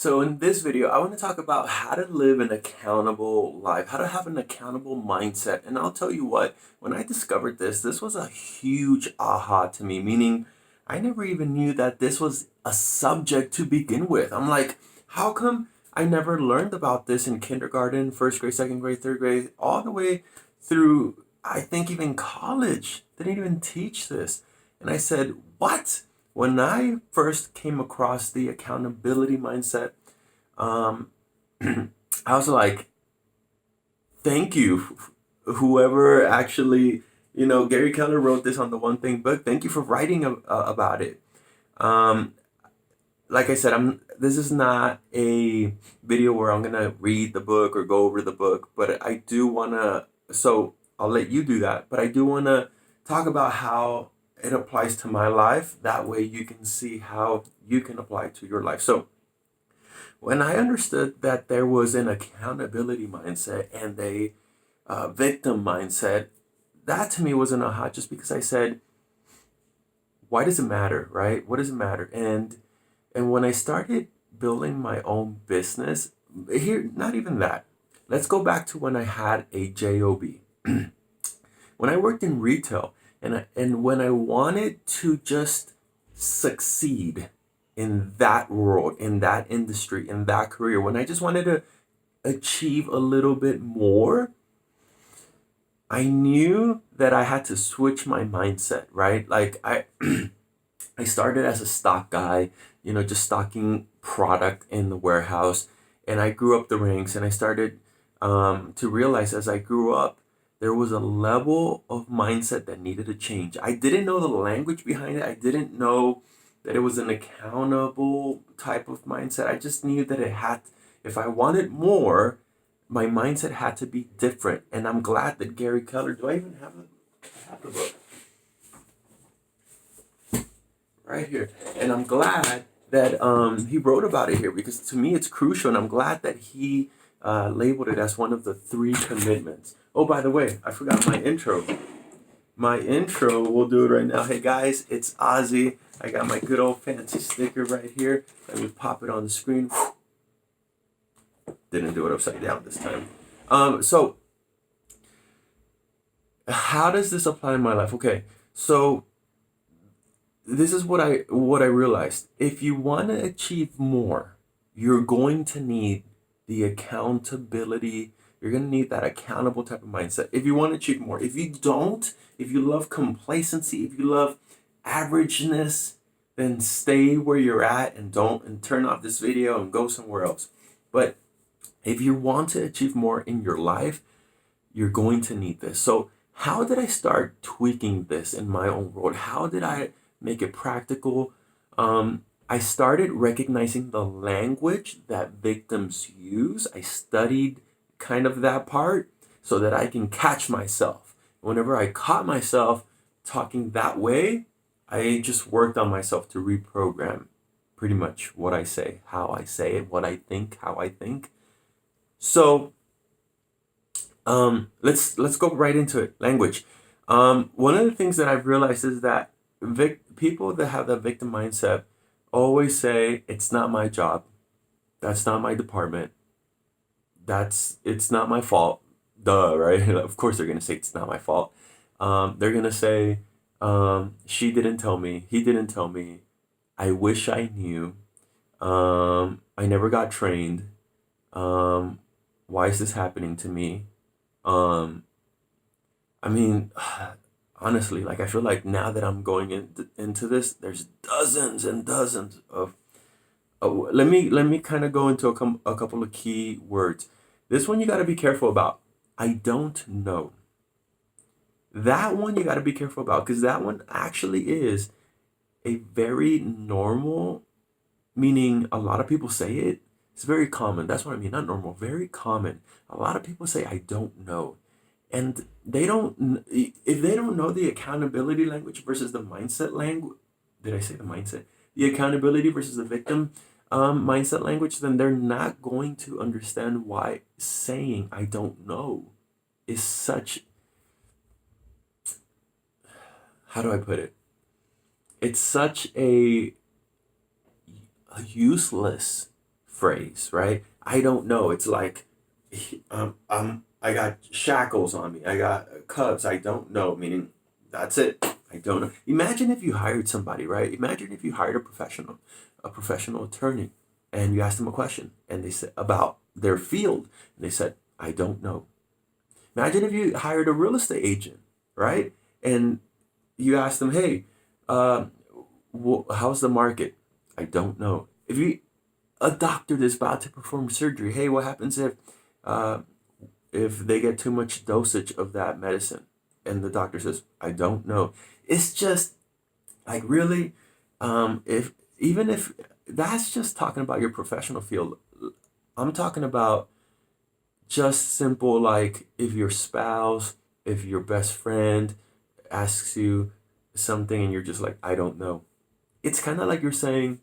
So in this video, I want to talk about how to live an accountable life, how to have an accountable mindset. And I'll tell you what, when I discovered this was a huge aha to me, meaning I never even knew that this was a subject to begin with. I'm like, how come I never learned about this in kindergarten, first grade, second grade, third grade, all the way through, I think even college? They didn't even teach this. And I said, what? When I first came across the accountability mindset, um, I was like, thank you, whoever actually, Gary Keller wrote this on the One Thing book. Thank you for writing about it. Um, like I said, this is not a video where I'm gonna read the book or go over the book, but I do wanna. So I'll let you do that. But I do wanna talk about how it applies to my life. That way, you can see how you can apply it to your life. So when I understood that there was an accountability mindset and a victim mindset, that to me was an aha. Just because I said, why does it matter, right? What does it matter? And when I started building my own business, here, not even that. Let's go back to when I had a job. When I worked in retail, and when I wanted to just succeed in that world, in that industry, in that career, when I just wanted to achieve a little bit more, I knew that I had to switch my mindset, right? Like I started as a stock guy, just stocking product in the warehouse. And I grew up the ranks and I started to realize as I grew up, there was a level of mindset that needed to change. I didn't know the language behind it. I didn't know that it was an accountable type of mindset. I just knew that if I wanted more, my mindset had to be different. And I'm glad that Gary Keller, do I even have the book? Right here. And I'm glad that he wrote about it here because to me it's crucial, and I'm glad that he labeled it as one of the 3 commitments. Oh, by the way, I forgot my intro. We'll do it right now. Hey guys, it's Ozzy. I got my good old fancy sticker right here. Let me pop it on the screen. Didn't do it upside down this time. So how does this apply in my life? Okay, so this is what I realized. If you want to achieve more, you're going to need the accountability. You're going to need that accountable type of mindset. If you want to achieve more, if you don't, if you love complacency, if you love averageness, then stay where you're at and turn off this video and go somewhere else. But if you want to achieve more in your life, you're going to need this. So how did I start tweaking this in my own world? How did I make it practical? I started recognizing the language that victims use. I studied kind of that part so that I can catch myself. Whenever I caught myself talking that way, I just worked on myself to reprogram pretty much what I say, how I say it, what I think, how I think. So let's go right into it. Language. One of the things that I've realized is that people that have that victim mindset always say it's not my job, that's not my department, it's not my fault. Duh, right? Of course they're gonna say it's not my fault. They're gonna say, she didn't tell me, he didn't tell me, I wish I knew, I never got trained, why is this happening to me? Um, I mean, honestly, like I feel like now that I'm going into this, there's dozens and dozens of. Let me kind of go into a couple of key words. This one you got to be careful about. I don't know. That one you got to be careful about because that one actually is a very normal, meaning a lot of people say it. It's very common. That's what I mean. Not normal, very common. A lot of people say, I don't know. And they don't, if they don't know the accountability language versus the mindset language, did I say the mindset? The accountability versus the victim mindset language, then they're not going to understand why saying I don't know is such, how do I put it? It's such a useless phrase, right? I don't know. It's like, I got shackles on me. I got cuffs. I don't know. Meaning, that's it. I don't know. Imagine if you hired somebody, right? Imagine if you hired a professional attorney, and you asked them a question, and they said about their field, and they said, I don't know. Imagine if you hired a real estate agent, right? And you asked them, hey, uh, how's the market? I don't know. If you a doctor that's about to perform surgery, hey, what happens uh, if they get too much dosage of that medicine? And the doctor says, I don't know. It's just like really, if even if that's just talking about your professional field, I'm talking about just simple like if your spouse, if your best friend asks you something and you're just like, I don't know. It's kind of like you're saying,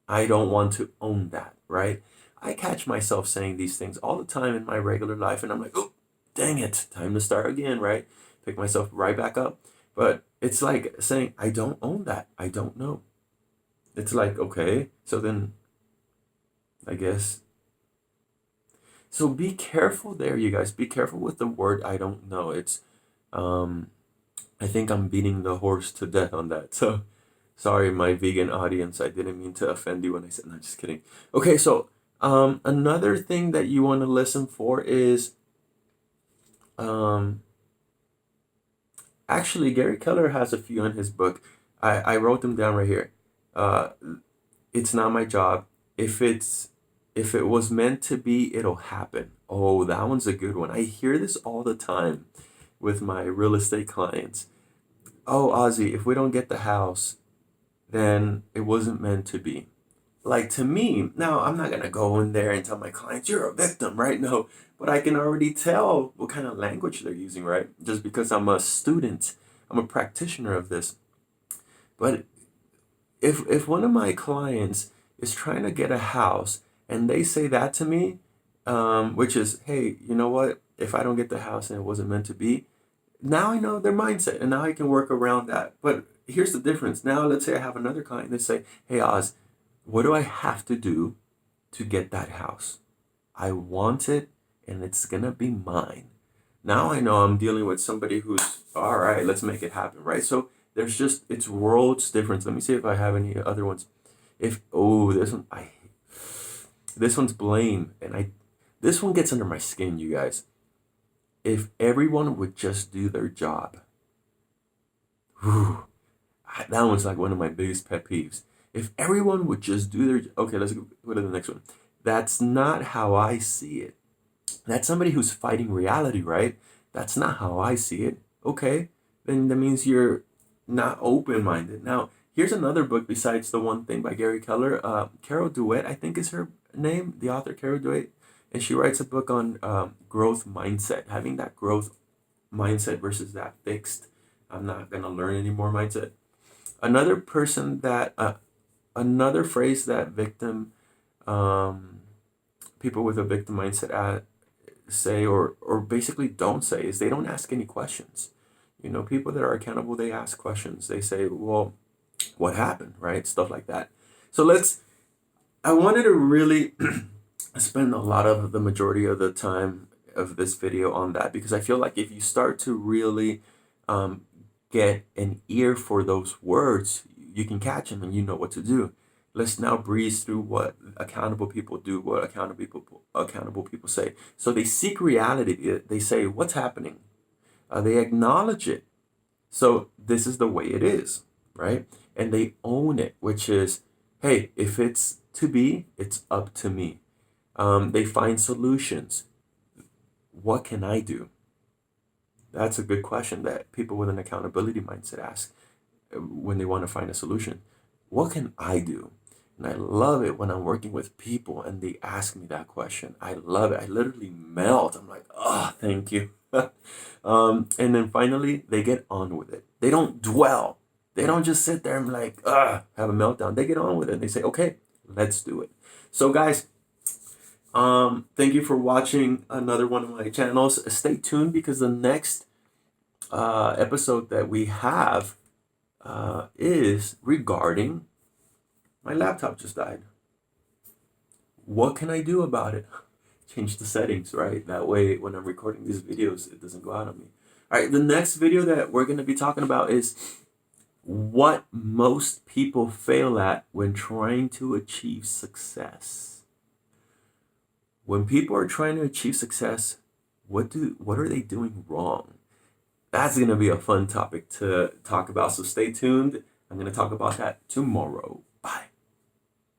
I don't want to own that, right? I catch myself saying these things all the time in my regular life, and I'm like, oh, dang it, time to start again, right? Pick myself right back up. But it's like saying, I don't own that. I don't know. It's like, okay, so then I guess. So be careful there, you guys. Be careful with the word I don't know. Um, I think I'm beating the horse to death on that. So sorry, my vegan audience. I didn't mean to offend you when I said, no, just kidding. Okay, so another thing that you want to listen for is um, actually Gary Keller has a few in his book. I wrote them down right here. Uh, it's not my job. If it was meant to be, it'll happen. Oh, that one's a good one. I hear this all the time with my real estate clients. Oh, Ozzy, if we don't get the house, then it wasn't meant to be. Like to me, now I'm not gonna go in there and tell my clients you're a victim, right? No, but I can already tell what kind of language they're using, right? Just because I'm a student, I'm a practitioner of this. But if one of my clients is trying to get a house and they say that to me, which is, hey, you know what? If I don't get the house and it wasn't meant to be, now I know their mindset and now I can work around that. But here's the difference. Now let's say I have another client that say, hey Oz, what do I have to do to get that house? I want it and it's gonna be mine. Now I know I'm dealing with somebody who's all right, let's make it happen, right? So there's just it's worlds difference. Let me see if I have any other ones. If oh this one I this one's blame and I this one gets under my skin, you guys. If everyone would just do their job. Whew, that one's like one of my biggest pet peeves. If everyone would just do their okay, let's go to the next one. That's not how I see it. That's somebody who's fighting reality, right? That's not how I see it. Okay, then that means you're not open minded. Now, here's another book besides the one thing by Gary Keller. Carol Dweck, I think is her name, the author Carol Dweck, and she writes a book on growth mindset, having that growth mindset versus that fixed. I'm not gonna learn any more mindset. Another person that another phrase that victim um, people with a victim mindset say or basically don't say is they don't ask any questions. You know, people that are accountable, they ask questions. They say, well, what happened, right? Stuff like that. So I wanted to really spend a lot of the majority of the time of this video on that because I feel like if you start to really um, get an ear for those words, you can catch them and you know what to do. Let's now breeze through what accountable people do, what accountable people say. So they seek reality. They say, what's happening? They acknowledge it. So this is the way it is, right? And they own it, which is, hey, if it's to be, it's up to me. They find solutions. What can I do? That's a good question that people with an accountability mindset ask when they want to find a solution. What can I do? And I love it when I'm working with people and they ask me that question. I love it. I literally melt. I'm like, oh, thank you. And then finally, they get on with it. They don't dwell. They don't just sit there and like, have a meltdown. They get on with it. And they say, okay, let's do it. So guys, thank you for watching another one of my channels. Stay tuned because the next episode that we have is regarding my laptop just died. What can I do about it? Change the settings, right? That way, when I'm recording these videos, it doesn't go out on me. All right, the next video that we're going to be talking about is what most people fail at when trying to achieve success. When people are trying to achieve success, what are they doing wrong? That's going to be a fun topic to talk about. So stay tuned. I'm going to talk about that tomorrow.